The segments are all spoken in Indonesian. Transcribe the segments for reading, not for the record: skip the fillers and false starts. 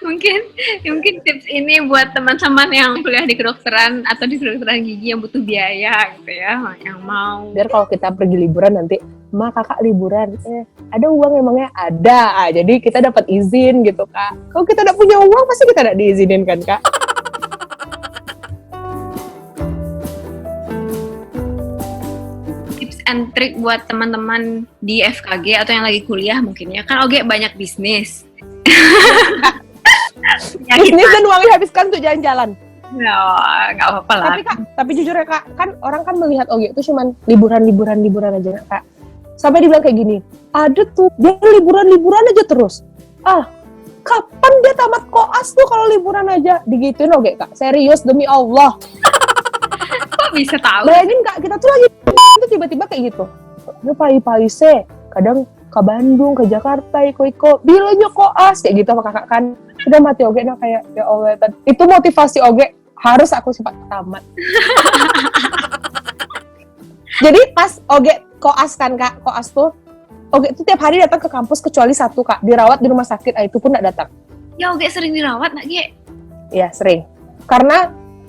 mungkin mungkin tips ini buat teman-teman yang kuliah di kedokteran atau di kedokteran gigi yang butuh biaya gitu ya, yang mau. Biar kalau kita pergi liburan nanti, "Ma, kakak liburan, ada uang emangnya?" Ada. Jadi kita dapat izin gitu, Kak. Kalau kita tidak punya uang, pasti kita tidak diizinin kan, Kak? Tips and trick buat teman-teman di FKG atau yang lagi kuliah mungkin ya, kan Oge banyak bisnis. Ya, Bisnis dan uangnya habiskan untuk jalan-jalan. nggak apa-apa lah. Tapi jujur ya, Kak, kan orang kan melihat Oge itu cuman liburan aja, Kak. Sampai dibilang kayak gini, ada tuh dia liburan aja terus. Kapan dia tamat koas tuh kalau liburan aja? Digituin Oge, Kak. Serius, demi Allah. Kok bisa tahu? Bayangin, Kak, kita tuh lagi itu tiba-tiba kayak gitu. Ini pagi-pagi sih, kadang ke Bandung, ke Jakarta, iko bilangnya koas kayak gitu sama kakak kan. Udah mati Oge, nah kayak ya Allah, itu motivasi Oge harus aku cepat tamat. Jadi pas Oge koas kan, Kak, koas tuh Oge tuh tiap hari datang ke kampus kecuali satu, Kak, dirawat di rumah sakit, itu pun nggak datang. Ya Oge sering dirawat nggak, Ge? Iya sering.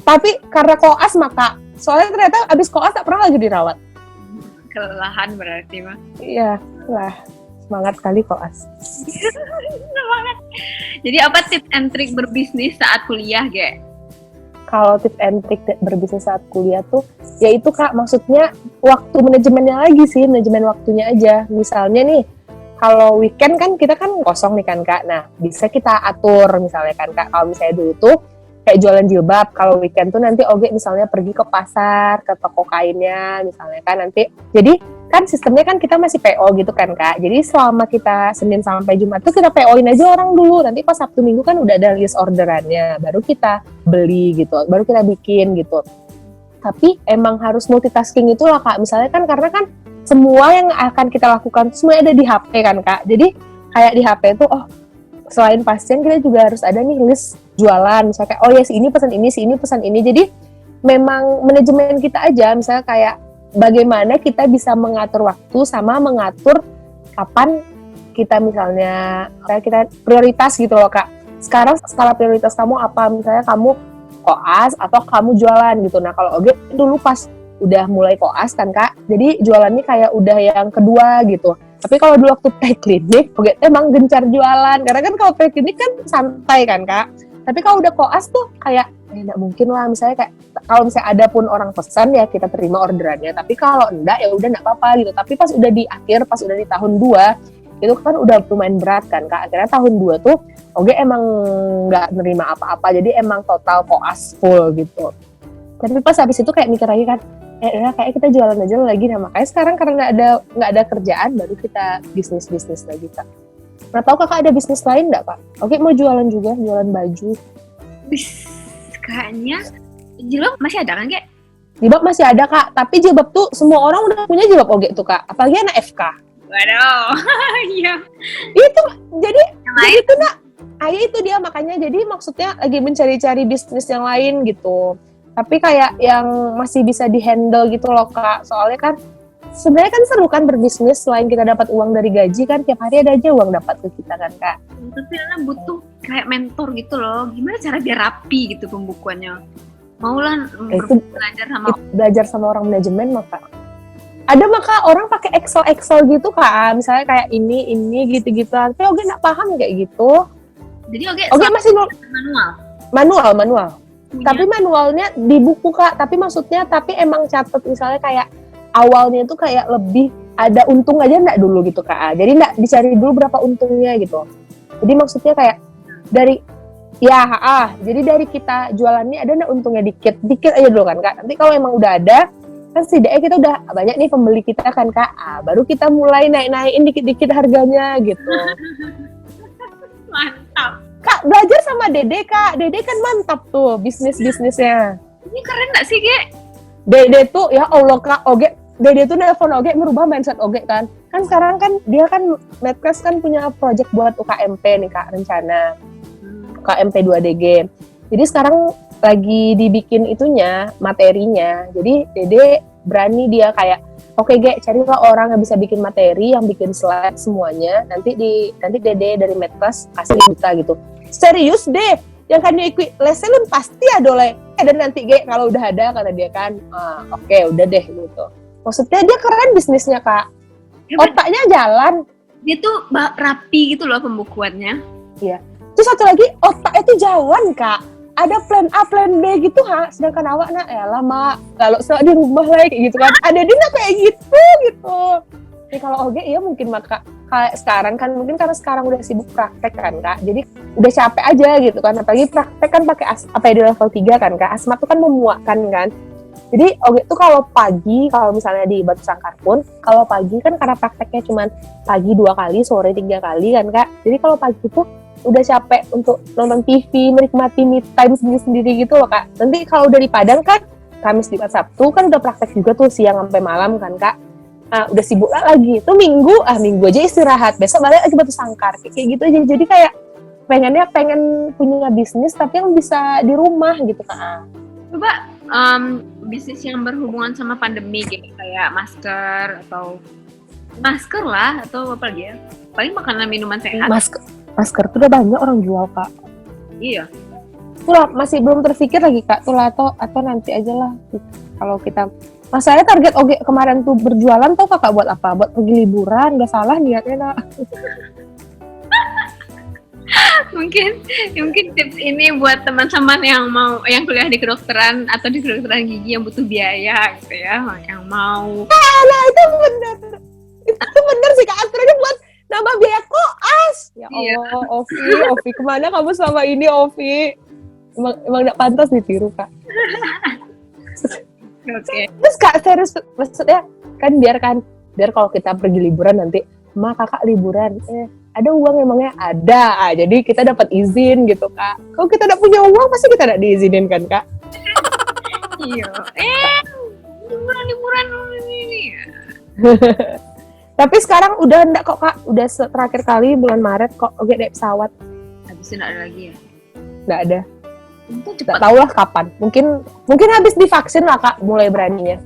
Tapi karena koas maka soalnya ternyata abis koas tak pernah lagi dirawat. Kelelahan berarti mah. Iya lah, semangat kali koas. Semangat. Jadi apa tips and trick berbisnis saat kuliah, Ge? Kalau tips and trick berbisnis saat kuliah tuh, ya itu, Kak, maksudnya waktu manajemennya lagi sih, manajemen waktunya aja. Misalnya nih, kalau weekend kan kita kan kosong nih kan, Kak. Nah, bisa kita atur misalnya kan, Kak. Kalau misalnya dulu tuh kayak jualan jilbab, kalau weekend tuh nanti Oge misalnya pergi ke pasar, ke toko kainnya misalnya kan nanti. Jadi kan sistemnya kan kita masih PO gitu kan, Kak. Jadi selama kita Senin sampai Jumat tuh kita PO-in aja orang dulu. Nanti pas Sabtu Minggu kan udah ada list orderannya, baru kita beli gitu, baru kita bikin gitu. Tapi emang harus multitasking itulah, Kak. Misalnya kan karena kan semua yang akan kita lakukan semua ada di HP kan, Kak. Jadi kayak di HP tuh selain pasien kita juga harus ada nih list jualan, misalnya kayak si ini pesan ini, si ini pesan ini. Jadi memang manajemen kita aja, misalnya kayak bagaimana kita bisa mengatur waktu sama mengatur kapan kita misalnya kayak kita prioritas gitu loh, Kak. Sekarang skala prioritas kamu apa? Misalnya kamu koas atau kamu jualan gitu. Nah kalau Oge dulu pas udah mulai koas kan, Kak, jadi jualannya kayak udah yang kedua gitu. Tapi kalau dulu waktu preklinik, Oge emang gencar jualan. Karena kan kalau preklinik kan santai kan, Kak. Tapi kalau udah koas tuh kayak, nggak mungkin lah. Misalnya kayak, kalau misalnya ada pun orang pesan ya kita terima orderannya. Tapi kalau enggak ya udah nggak apa-apa gitu. Tapi pas udah di akhir, pas udah di tahun 2, itu kan udah lumayan berat kan, Kak. Akhirnya tahun 2 tuh Oge emang nggak nerima apa-apa. Jadi emang total koas full gitu. Tapi pas habis itu kayak mikir lagi kan, kayak kita jualan aja lagi. Nah makanya sekarang karena nggak ada kerjaan baru kita bisnis lagi, Kak. Nah tahu Kakak ada bisnis lain nggak, Kak? Oke, mau jualan juga, jualan baju. Kayaknya jilbab masih ada kan, Ge? Jilbab masih ada, Kak, tapi jilbab tuh semua orang udah punya jilbab Oge tuh, Kak. Apalagi anak FK. Waduh, iya. Itu jadi itu nak. Itu dia makanya jadi maksudnya lagi mencari-cari bisnis yang lain gitu. Tapi kayak yang masih bisa dihandle gitu loh, Kak. Soalnya kan sebenarnya kan seru kan berbisnis, selain kita dapat uang dari gaji kan tiap hari ada aja uang dapat ke kita kan, Kak. Tapi Lana butuh kayak mentor gitu loh. Gimana cara biar rapi gitu pembukuannya? Maulah belajar sama orang manajemen maka. Ada maka orang pakai Excel gitu, Kak. Misalnya kayak ini gitu-gitu. Tapi Oge nggak paham kayak gitu. Jadi Oge masih manual. Punya. Tapi manualnya di buku, Kak. Tapi maksudnya emang catat misalnya kayak awalnya itu kayak lebih ada untung aja enggak dulu gitu, Kak. Jadi enggak dicari dulu berapa untungnya gitu. Jadi maksudnya kayak jadi dari kita jualannya ada enggak untungnya dikit aja dulu kan, Kak. Nanti kalau emang udah ada kan setidaknya kita udah banyak nih pembeli kita kan, Kak. Baru kita mulai naik-naikin dikit-dikit harganya gitu. Mantap. Kak, belajar sama Dede, Kak. Dede kan mantap tuh bisnisnya. Ini keren gak sih, Ge? Dede tuh, ya Allah, Kak, Oge. Dede tuh nelfon Oge, merubah mindset Oge kan. Kan sekarang kan, dia kan, Medclass kan punya project buat UKMP nih, Kak, rencana. UKMP 2DG. Jadi sekarang lagi dibikin itunya, materinya. Jadi Dede berani dia kayak, oke, Ge, carilah orang yang bisa bikin materi, yang bikin slide semuanya. Nanti Dede dari Medclass kasih juta gitu. serius deh, yang kan ikut lesnya pasti ada oleh dan nanti kalau udah ada kata dia kan, oke, udah deh gitu. Maksudnya dia keren bisnisnya kak, otaknya jalan. Dia tuh rapi gitu loh pembukuannya. Iya. Terus satu lagi otaknya tuh jalan kak. Ada plan A, plan B gitu sedangkan awak mak kalau di rumah lah kayak gitu kan. Ada dia kayak gitu. Jadi kalau oke iya mungkin maka kayak sekarang kan mungkin karena sekarang udah sibuk praktek kan kak. Jadi udah capek aja gitu kan. Apalagi praktek kan pakai di level 3 kan kak. Asma tuh kan memuakkan kan. Jadi oke tuh kalau pagi, kalau misalnya di Batu Sangkar pun, kalau pagi kan karena prakteknya cuma pagi 2 kali, sore 3 kali kan kak. Jadi kalau pagi tuh udah capek untuk nonton TV, menikmati me time sendiri-sendiri gitu loh kak. Nanti kalau udah di Padang kan, Kamis, Jumat, Sabtu kan udah praktek juga tuh siang sampai malam kan kak. Udah sibuk lagi. Tuh minggu aja istirahat. Besok balik lagi Batu Sangkar. Kayak gitu aja. Jadi kayak pengen punya bisnis tapi yang bisa di rumah gitu kak. Coba bisnis yang berhubungan sama pandemi gitu, kayak masker lah atau apa lagi ya? Paling makanan minuman sehat. Masker tuh udah banyak orang jual kak. Iya. Itulah masih belum terpikir lagi kak. Itulah atau nanti aja lah. Kalau kita masalahnya target oke kemarin tuh berjualan tuh kakak buat apa? Buat pergi liburan, nggak salah niatnya nak. mungkin tips ini buat teman-teman yang kuliah di kedokteran atau di kedokteran gigi yang butuh biaya gitu ya, yang mau. Nah itu bener sih kak. Akhirnya buat nambah biaya koas. Ya Allah, iya. Ovi kemana kamu selama ini Ovi? Emang gak pantas ditiru kak. Oke. Terus kak serius maksudnya kan biar kalau kita pergi liburan nanti, kakak liburan, ada uang emangnya ada, jadi kita dapat izin gitu kak. Kalau kita tidak punya uang pasti kita tidak diizinin kan kak. Iya. Liburan ini. Tapi sekarang udah enggak kok kak, udah terakhir kali bulan Maret kok naik pesawat. Habis enggak ada lagi ya? Enggak ada. Itu cepat. Enggak tahu lah kapan. Mungkin habis divaksin lah kak, mulai beraninya.